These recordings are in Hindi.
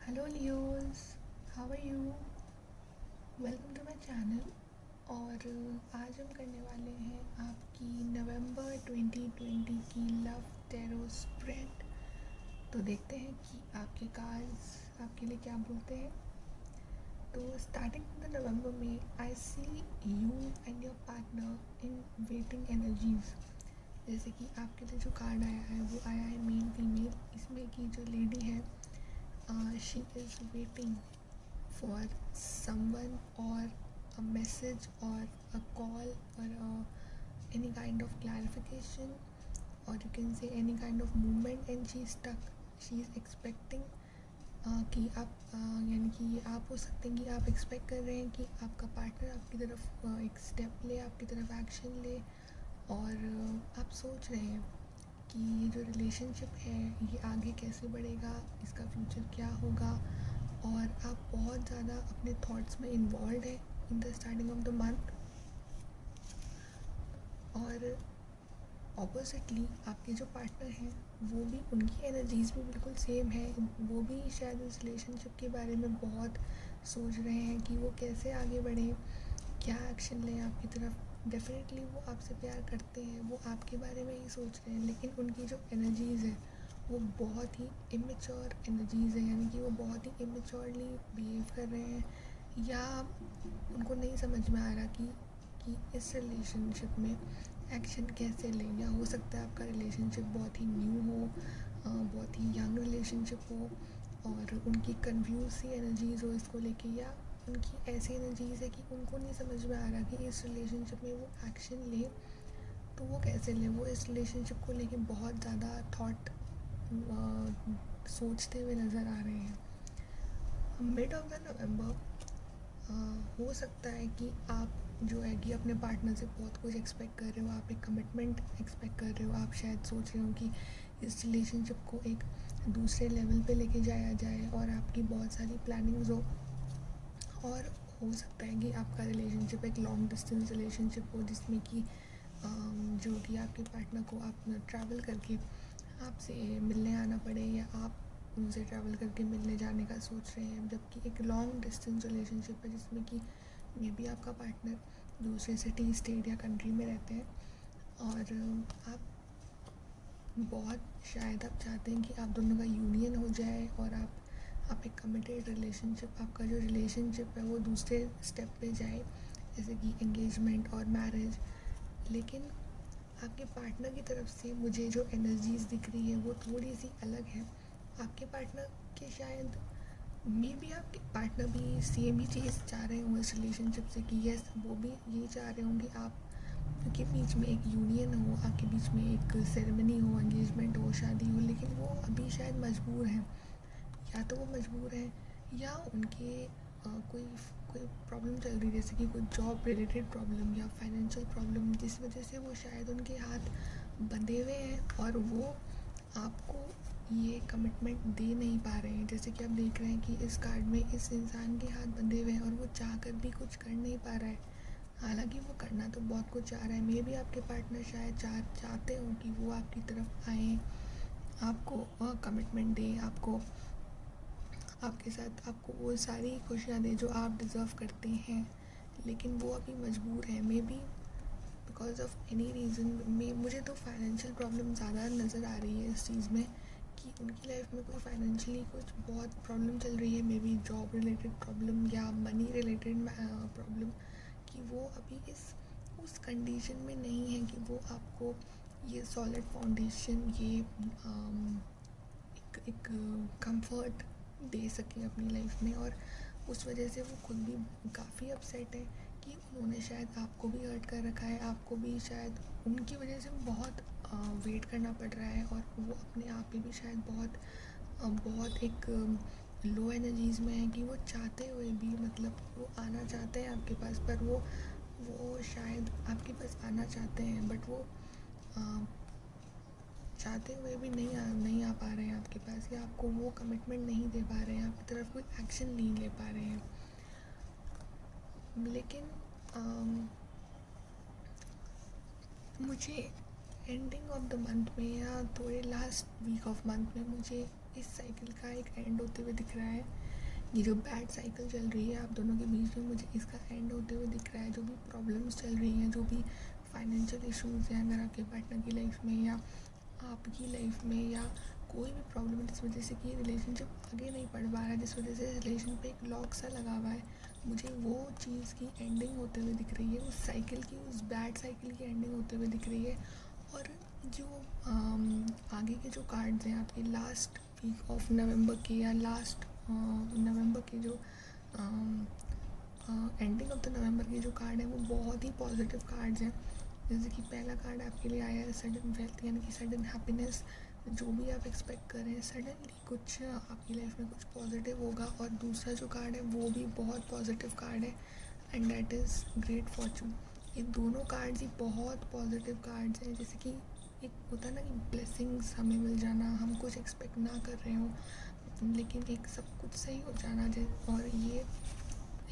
Hello Leos, how are you? Welcome to my channel. और आज हम करने वाले हैं आपकी नवंबर 2020 की लव टैरो स्प्रेड। तो देखते हैं कि आपके कार्ड्स आपके लिए क्या बोलते हैं। तो स्टार्टिंग द नवंबर में I see you and your partner in waiting energies. जैसे कि आपके लिए जो कार्ड आया है वो आया है मेल फीमेल। इसमें की जो लेडी है she is waiting for someone or a message or a call or any kind of clarification, or you can say any kind of movement, and she's stuck. She is expecting कि आप यानी कि ये आप हो सकते हैं कि आप एक्सपेक्ट कर रहे हैं कि आपका पार्टनर आपकी तरफ एक स्टेप ले, आपकी तरफ एक्शन ले, और आप सोच रहे हैं कि ये जो रिलेशनशिप है ये आगे कैसे बढ़ेगा, इसका फ्यूचर क्या होगा। और आप बहुत ज़्यादा अपने थॉट्स में इन्वॉल्व है in the starting of the month. और ऑपोजिटली आपके जो पार्टनर हैं वो भी, उनकी एनर्जीज़ भी बिल्कुल सेम है। वो भी शायद इस रिलेशनशिप के बारे में बहुत सोच रहे हैं कि वो कैसे आगे बढ़ें, क्या एक्शन लें आपकी तरफ। डेफिनेटली वो आपसे प्यार करते हैं, वो आपके बारे में ही सोच रहे हैं, लेकिन उनकी जो एनर्जीज़ है वो बहुत ही इमेच्योर एनर्जीज़ है, यानी कि वो बहुत ही इमेच्योरली बिहेव कर रहे हैं, या उनको नहीं समझ में आ रहा कि इस रिलेशनशिप में एक्शन कैसे लें। या हो सकता है आपका रिलेशनशिप बहुत ही न्यू हो, बहुत ही यंग रिलेशनशिप हो, और उनकी कन्फ्यूज सी एनर्जीज़ हो इसको लेके, या उनकी ऐसी एनर्जीज़ है कि उनको नहीं समझ में आ रहा कि इस रिलेशनशिप में वो एक्शन ले तो वो कैसे ले। वो इस रिलेशनशिप को लेके बहुत ज़्यादा थॉट सोचते हुए नज़र आ रहे हैं। मिड ऑफ द नवंबर हो सकता है कि आप जो है कि अपने पार्टनर से बहुत कुछ एक्सपेक्ट कर रहे हो, आप एक कमिटमेंट एक्सपेक्ट कर रहे हो। आप शायद सोच रहे हो कि इस रिलेशनशिप को एक दूसरे लेवल पे लेके जाया जाए, और आपकी बहुत सारी प्लानिंग्स हो। और हो सकता है कि आपका रिलेशनशिप एक लॉन्ग डिस्टेंस रिलेशनशिप हो, जिसमें कि जो कि आपके पार्टनर को आप ट्रैवल करके आपसे मिलने आना पड़े, या आप उनसे ट्रैवल करके मिलने जाने का सोच रहे हैं। जबकि एक लॉन्ग डिस्टेंस रिलेशनशिप है जिसमें कि मे बी आपका पार्टनर दूसरे सिटी, स्टेट या कंट्री में रहते हैं, और आप बहुत शायद आप चाहते हैं कि आप दोनों का यूनियन हो जाए, और आप एक कमिटेड रिलेशनशिप, आपका जो रिलेशनशिप है वो दूसरे स्टेप पे जाए, जैसे कि एंगेजमेंट और मैरिज। लेकिन आपके पार्टनर की तरफ से मुझे जो एनर्जीज़ दिख रही है वो थोड़ी सी अलग है। आपके पार्टनर के शायद मे बी आपके पार्टनर भी सेम ही चीज़ चाह रहे हों इस रिलेशनशिप से, कि यस वो भी यही चाह रहे होंगे आप के बीच में एक यूनियन हो, आपके बीच में एक सेरेमनी हो, एंगेजमेंट हो, शादी हो। लेकिन वो अभी शायद मजबूर हैं, या तो वो मजबूर हैं, या उनके कोई कोई प्रॉब्लम चल रही है, जैसे कि कोई जॉब रिलेटेड प्रॉब्लम या फाइनेंशियल प्रॉब्लम, जिस वजह से वो शायद उनके हाथ बंधे हुए हैं, और वो आपको ये कमिटमेंट दे नहीं पा रहे हैं। जैसे कि आप देख रहे हैं कि इस कार्ड में इस इंसान के हाथ बंधे हुए हैं, और वो चाह कर भी कुछ कर नहीं पा रहा है। हालांकि वो करना तो बहुत कुछ चाह रहा है। मे भी आपके पार्टनर शायद चाहते हो कि वो आपकी तरफ आए, आपको कमिटमेंट दे, आपको आपके साथ आपको वो सारी खुशियाँ दे जो आप डिज़र्व करते हैं। लेकिन वो अभी मजबूर है, may be because of any reason. में मुझे तो फाइनेंशियल प्रॉब्लम ज़्यादा नज़र आ रही है इस चीज़ में, कि उनकी लाइफ में कोई फाइनेंशियली कुछ बहुत प्रॉब्लम चल रही है, may be job related problem या मनी रिलेटेड प्रॉब्लम, कि वो अभी उस कंडीशन में नहीं है कि वो आपको ये सॉलिड फाउंडेशन, ये एक कंफर्ट दे सकें अपनी लाइफ में। और उस वजह से वो खुद भी काफ़ी अपसेट है कि उन्होंने शायद आपको भी हर्ट कर रखा है, आपको भी शायद उनकी वजह से बहुत वेट करना पड़ रहा है, और वो अपने आप पे भी शायद बहुत एक लो एनर्जीज़ में है, कि वो चाहते हुए भी, मतलब वो आना चाहते हैं आपके पास, पर वो शायद आपके पास आना चाहते हैं, बट वो चाहते हुए भी नहीं आ पा रहे हैं आपके पास, या आपको वो कमिटमेंट नहीं दे पा रहे हैं, आपकी तरफ कोई एक्शन नहीं ले पा रहे हैं। लेकिन मुझे एंडिंग ऑफ द मंथ में या थोड़े लास्ट वीक ऑफ मंथ में मुझे इस साइकिल का एक एंड होते हुए दिख रहा है। ये जो बैड साइकिल चल रही है आप दोनों के बीच में, मुझे इसका एंड होते हुए दिख रहा है। जो भी प्रॉब्लम्स चल रही हैं, जो भी फाइनेंशियल इश्यूज़ हैं अगर आपके पार्टनर की लाइफ में या आपकी लाइफ में, या कोई भी प्रॉब्लम जिस वजह से कि रिलेशनशिप आगे नहीं बढ़ पा रहा है, जिस वजह से रिलेशन पे एक लॉक सा लगा हुआ है, मुझे वो चीज़ की एंडिंग होते हुए दिख रही है। उस साइकिल की, उस बैड साइकिल की एंडिंग होते हुए दिख रही है। और जो आगे के जो कार्ड्स हैं आपके लास्ट वीक ऑफ नवंबर के या लास्ट नवंबर के जो एंडिंग ऑफ द नवंबर के जो कार्ड हैं वो बहुत ही पॉजिटिव कार्ड्स हैं। जैसे कि पहला कार्ड आपके लिए आया है सडन वेल्थ, यानी कि सडन हैप्पीनेस। जो भी आप एक्सपेक्ट कर रहे हैं सडनली कुछ आपकी लाइफ में कुछ पॉजिटिव होगा। और दूसरा जो कार्ड है वो भी बहुत पॉजिटिव कार्ड है, and that is great Fortune. ये दोनों कार्ड्स ही बहुत पॉजिटिव कार्ड्स हैं। जैसे कि एक होता है ना कि ब्लेसिंग्स हमें मिल जाना, हम कुछ एक्सपेक्ट ना कर रहे हो लेकिन एक सब कुछ सही हो जाना। और ये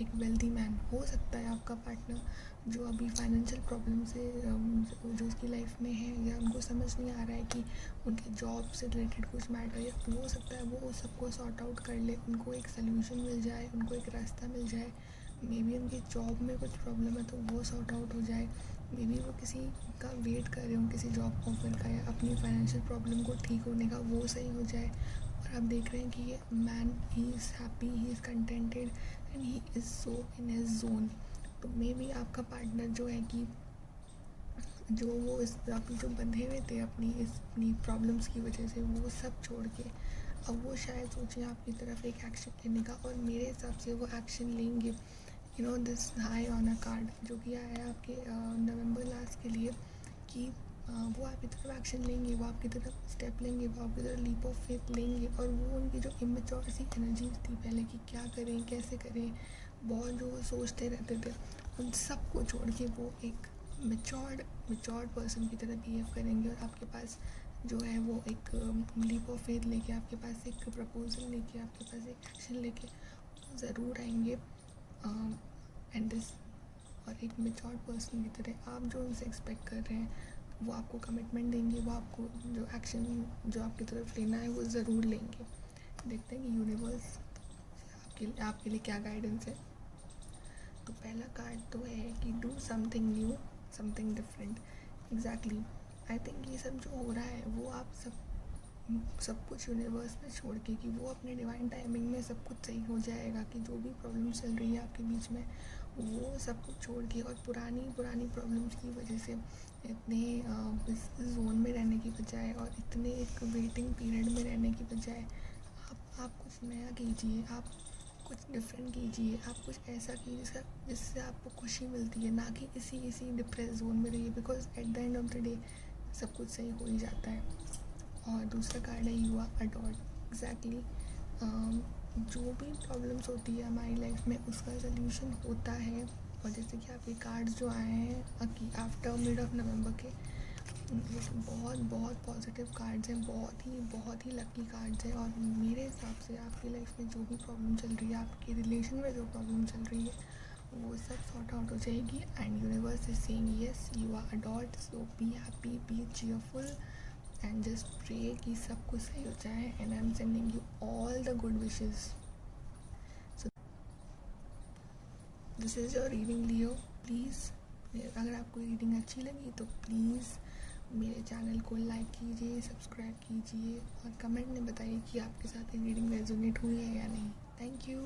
एक वेल्दी मैन हो सकता है आपका पार्टनर जो अभी फाइनेंशियल प्रॉब्लम से जो उसकी लाइफ में है, या उनको समझ नहीं आ रहा है कि उनके जॉब से रिलेटेड कुछ मैटर, या हो सकता है वो सबको सॉर्ट आउट कर ले, उनको एक सल्यूशन मिल जाए, उनको एक रास्ता मिल जाए। मे बी उनकी जॉब में कुछ प्रॉब्लम है तो वो सॉर्ट आउट हो जाए। मे बी वो किसी का वेट कर रहे हो, किसी जॉब ऑफर का, या अपनी फाइनेंशियल प्रॉब्लम को ठीक होने का, वो सही हो जाए। और आप देख रहे हैं कि ये man he is happy, he is contented and he is so in his zone. तो मे बी आपका पार्टनर जो है कि जो वो इस अभी जो बंधे हुए थे अपनी प्रॉब्लम्स की वजह से, वो सब छोड़ के अब वो शायद सोचें आपकी तरफ एक एक्शन लेने का। और मेरे हिसाब से वो एक्शन लेंगे। This high on a card जो कि आया है आपके नवंबर लास्ट के लिए, कि वो आपकी तरफ एक्शन लेंगे, वो आपकी तरफ स्टेप लेंगे, वो आपकी तरफ लीप ऑफ फेथ लेंगे। और वो उनकी जो इमेच्योर सी एनर्जी थी पहले कि क्या करें कैसे करें, बहुत जो वो सोचते रहते थे, उन सब को छोड़ के वो एक मेच्योर्ड पर्सन की तरह बिहेव करेंगे। और आपके पास जो है वो एक लीप ऑफ फेथ लेके, आपके पास एक प्रपोजल लेके, आपके पास एक एक्शन लेके ज़रूर आएंगे। एंड दिस, और एक मेच्योर्ड पर्सन की तरह आप जो उनसे एक्सपेक्ट कर रहे हैं वो आपको कमिटमेंट देंगे, वो आपको जो एक्शन जो आपकी तरफ लेना है वो ज़रूर लेंगे। देखते हैं कि यूनिवर्स आपके लिए क्या गाइडेंस है। तो पहला कार्ड तो है कि do something new, something different. Exactly, I think ये सब जो हो रहा है वो आप सब कुछ यूनिवर्स पे छोड़ के, कि वो अपने डिवाइन टाइमिंग में सब कुछ सही हो जाएगा। कि जो भी प्रॉब्लम चल रही है आपके बीच में वो सब कुछ छोड़ के, और पुरानी प्रॉब्लम्स की वजह से इतने इस जोन में रहने की बजाय और इतने एक वेटिंग पीरियड में रहने की बजाय आप कुछ नया कीजिए, आप कुछ डिफरेंट कीजिए, आप कुछ ऐसा कीजिए जिससे आपको खुशी मिलती है, ना कि इसी डिप्रेस जोन में रहिए। Because at the end of the day सब कुछ सही हो ही जाता है। और दूसरा कार्ड है यू आर अडॉर्ड। एग्जैक्टली, जो भी प्रॉब्लम्स होती है हमारी लाइफ में उसका सल्यूशन होता है। और जैसे कि आपके कार्ड्स जो आए हैं कि आफ्टर मिड ऑफ नवंबर के, ये बहुत पॉजिटिव कार्ड्स हैं, बहुत ही लकी कार्ड्स हैं। और मेरे हिसाब से आपकी लाइफ में जो भी प्रॉब्लम चल रही है, आपके रिलेशन में जो प्रॉब्लम चल रही है वो सब सॉर्ट आउट हो जाएगी। And universe is saying yes, you are adored, so be happy, be cheerful and just pray कि सब कुछ सही हो जाए। And I am sending you all the good wishes. So this is your reading Leo. Please अगर आपको रीडिंग अच्छी लगी तो प्लीज़ मेरे चैनल को लाइक कीजिए, सब्सक्राइब कीजिए और कमेंट में बताइए कि आपके साथ ये रीडिंग रेजोनेट हुई है या नहीं। Thank you.